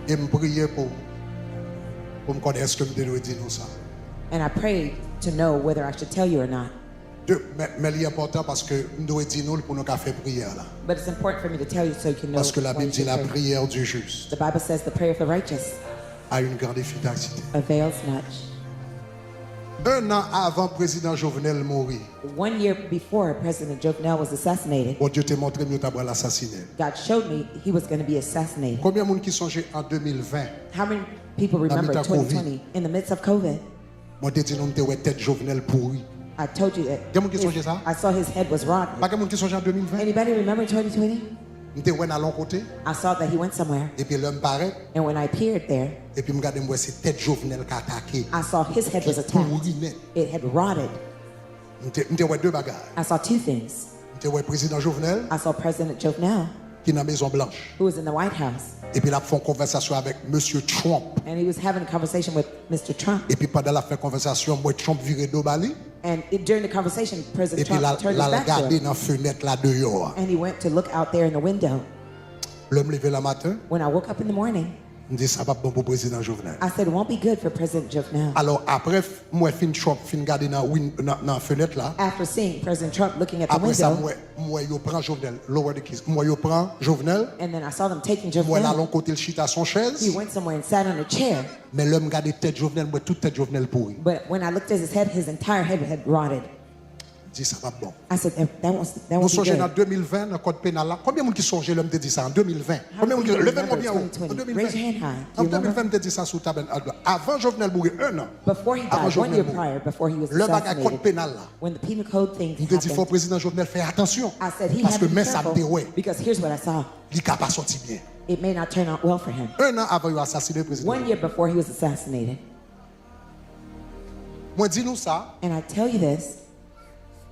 Et me prier pour me connaître ce que je dois dire nous ça. And I prayed to know whether I should tell you or not. Mais c'est important parce que nous devons dire nous pour nous faire prière là. But it's important for me to tell you so you can know. Parce que la why you Bible dit should la pray. prière du juste The Bible says the prayer of the righteous a une grande efficacité. avails much. Un an avant le président Jovenel mourir, 1 year before President Jovenel was assassinated, bon Dieu t'a montré que nous t'avons l'assassiné. God showed me he was going to be assassinated. Combien de monde qui songeait en 2020? How many people remember midst of 2020 in the midst of COVID? Moi t'ai dit nous t'avons tête Jovenel pourri. I told you that Quelqu'un qui songeait ça? I saw his head was rotten. Pas quelqu'un qui songeait en 2020? Anybody remember 2020? Nous t'avons à l'autre côté I saw that he went somewhere, et puis l'homme paraît and when I appeared there, et puis me regarde moi c'est tête Jovenel qui a attaqué. I saw his head was attacked. Pourri net. It had rotted. Nous t'avons deux bagages. I saw two things. Nous t'avons président Jovenel I saw President Jovenel, qui est dans la Maison Blanche who was in the White House, et puis il a fait une conversation avec monsieur Trump. and he was having a conversation with Mr. Trump. Et puis pendant la conversation, moi Trump viré dos bali And during the conversation, et President puis Trump turned his la back to regardé him, dans la fenêtre là dehors. and he went to look out there in the window. L'homme levé le matin, When I woke up in the morning, me dit ça va pas bon pour le président Jovenel. I said, it won't be good for President Jovenel. Alors après moi fin Trump fin regarder dans la fenêtre là. After seeing President Trump looking at the Après ça window, moi yo prend Jovenel, lower the keys. Moi yo prend Jovenel, and then I saw them taking moi là Jovenel. l'on côté le chita son He chaise, went somewhere and sat on a chair. mais l'homme regarde tête Jovenel, moi toute tête Jovenel pourri. But when I looked at his entire head had rotted. Dit ça va bon. I said, that Nous won't be songeons en good. 2020 dans le code pénal là. Combien de monde qui songeait l'homme te dit ça en 2020? How Combien de many monde qui people levez-moi remember bien haut. En 2020? Raise your hand high. En Do you remember? 2020 te dit ça sous table avant Jovenel mourir un an. Before he Avant died, 1 Jovenel year mourir. prior, before he was Le bagage code assassinated, pénal là. when the penal code thing Nous te dit faut happened, président Jovenel faire attention. I said he Parce had que to be mais ça me careful ouais. because here's what I saw. Il n'a pas sorti bien. It may not turn out well for him. Un an avant il a assassiné le président. 1 year before he was assassinated. Moi dis nous ça And I tell you this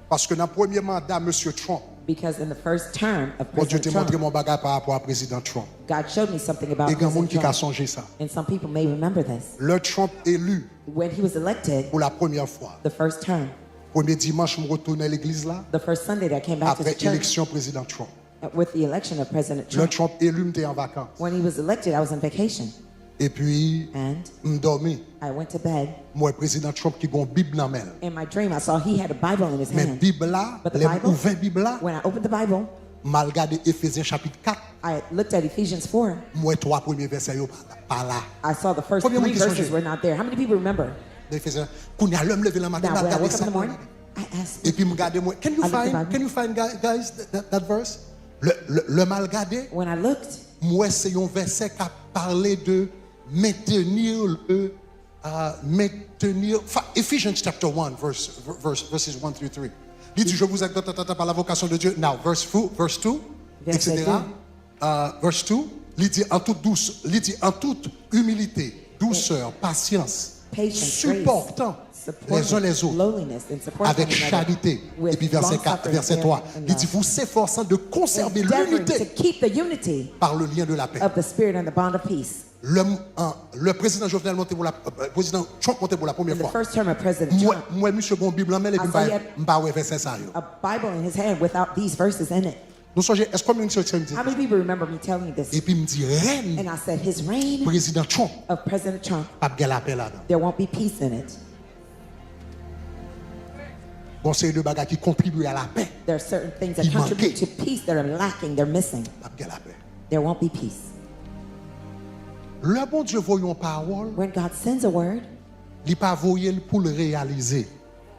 parce que dans le premier mandat monsieur Trump, because in the first term of bon Dieu te President montré Trump, mon bagage par rapport à président Trump. God showed me something about Et il y a des gens President qui a Trump. songé ça. And some people may remember this. Le Trump élu When he was elected, pour la première fois. the first term, Premier dimanche, je retourne à l'église là the first Sunday that I came back to the après church l'élection président Trump. with the election of President Le Trump. Trump élu m'était en vacances. When he was elected, I was on vacation Et puis and m'dormi. I went to bed. Moi président Trump qui gon Bible dans main. In my dream, I saw he had a Bible in his Mais hand. Bible là, But the les Bible? ouvert Bible là, When I opened the Bible, mal regardé Éphésiens chapitre 4, I looked at Ephesians 4. moi trois premiers versets yo pas là. I saw the first Combien de 3 monde qui verses songeait? were not there. How many people remember? Éphésiens. Quand y a l'homme levé le matin, Now, mal when I regardé woke up in ça. the morning, I asked, Et puis me regarder moi. Can you I looked at find the guys that verse? Le mal regardé, when I looked, moi c'est un verset qui a parlé de maintenir Ephesians chapter 1 verses 1 through 3. Il dit je vous exhorte par la vocation de Dieu. Now verse 2, Verset etc. Verse 2, il dit en toute douce, il dit en toute humilité, douceur, patience, patience, supportant grace, les uns les autres lowliness, and supporting avec one another charité. with Et puis verset 4, long-suffering, verset 3, and il dit love. vous s'efforçant de conserver Endeavoring to l'unité keep the unity par le lien de la paix. of the Spirit and the bond of peace. Le président Jovenel monté pour président Trump monté pour la première In the fois. first term of President Moi, Trump, monsieur bon Bible en main et puis I saw he had- m'pa ouais verset ça yo. a Bible in his hand without these verses in it. Nous songez est-ce combien de choses me dit? How many people remember me telling you Et this? puis me dit reine And I said, his reign président Trump of President Trump, pas de la paix là-dedans. there won't be peace in it. Bon c'est de bagages qui contribuent à la paix. There are certain things that Il contribute manquait. to peace that are lacking, they're missing. Pas de la paix. There won't be peace. Le bon Dieu voyons parole, When God sends a word, il pas voyer pour le réaliser.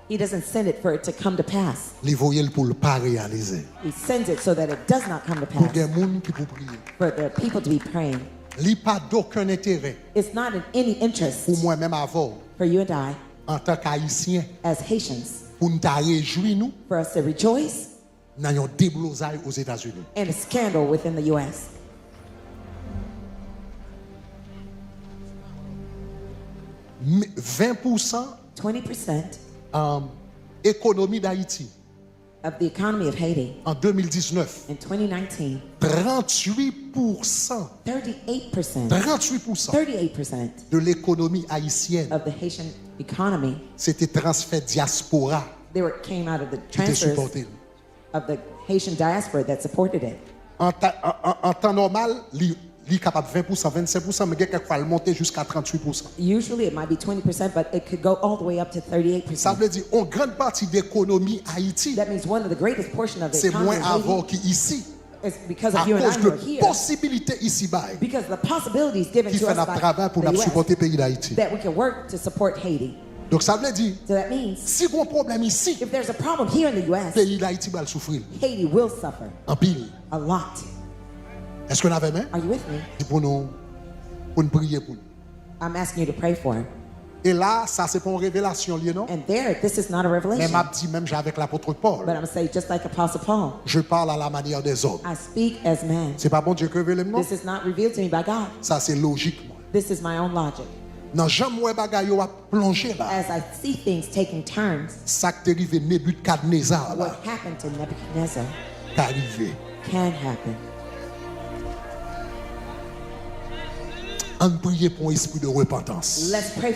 he doesn't send it for it to come to pass. Il voyer pour le pas réaliser. He sends it so that it does not come to Pour pass. des gens qui pour prier. For the people to be praying. Il pas d'aucun intérêt It's not in any interest pour moi-même avant for you and I, en tant qu'haïtien as Haitians, pour nous réjouir nous for us to rejoice dans un déblosage aux États-Unis. in a scandal within the U.S. 20% 20% économie d'Haïti of the economy of Haiti en 2019. in 2019, 38%, 38%, 38% 38% de l'économie haïtienne, of the Haitian economy, c'était transfert diaspora came out of the qui était transfers supporté. of the Haitian diaspora that supported it. En temps normal, il est capable 20%, 25%, mais quelquefois, il monte jusqu'à 38%. Usually it might be 20%, but it could go all the way up to 38%. Ça veut dire une grande partie de l'économie Haïti, That means one of the greatest portion of the c'est economy moins in avant Haiti qu'ici. is because À of you and cause I de who are here. possibilités ici-bas Because the possibilities given qui to fait us notre by travail pour the nous US, supporter le pays d'Haïti. that we can work to support Haiti. Donc ça veut dire, So that means si on a un problème ici, if there's a problem here in the le US, pays d'Haïti va le souffrir. Haiti will suffer En pile. a lot. Est-ce qu'on avait même? Are you with me? Pour nous prier pour nous. I'm asking you to pray for him. Et là, ça c'est pour une révélation, lié, non? And there, this is not a Mais revelation. m'a dit même j'ai avec l'apôtre Paul. But I'm going to say, just like Apostle Paul, Je parle à la manière des hommes. I speak as man. C'est pas bon Dieu que révèle non? This is not revealed to me by God. Ça c'est logiquement. This is my own logic. Dans jamais ouais bagaille yo a plongé là. As I see things taking turns, Ça qui est arrivé Nebukadnezar what là, happened to Nebuchadnezzar qui est arrivé. can happen. On prie pour un esprit de repentance. Let's pray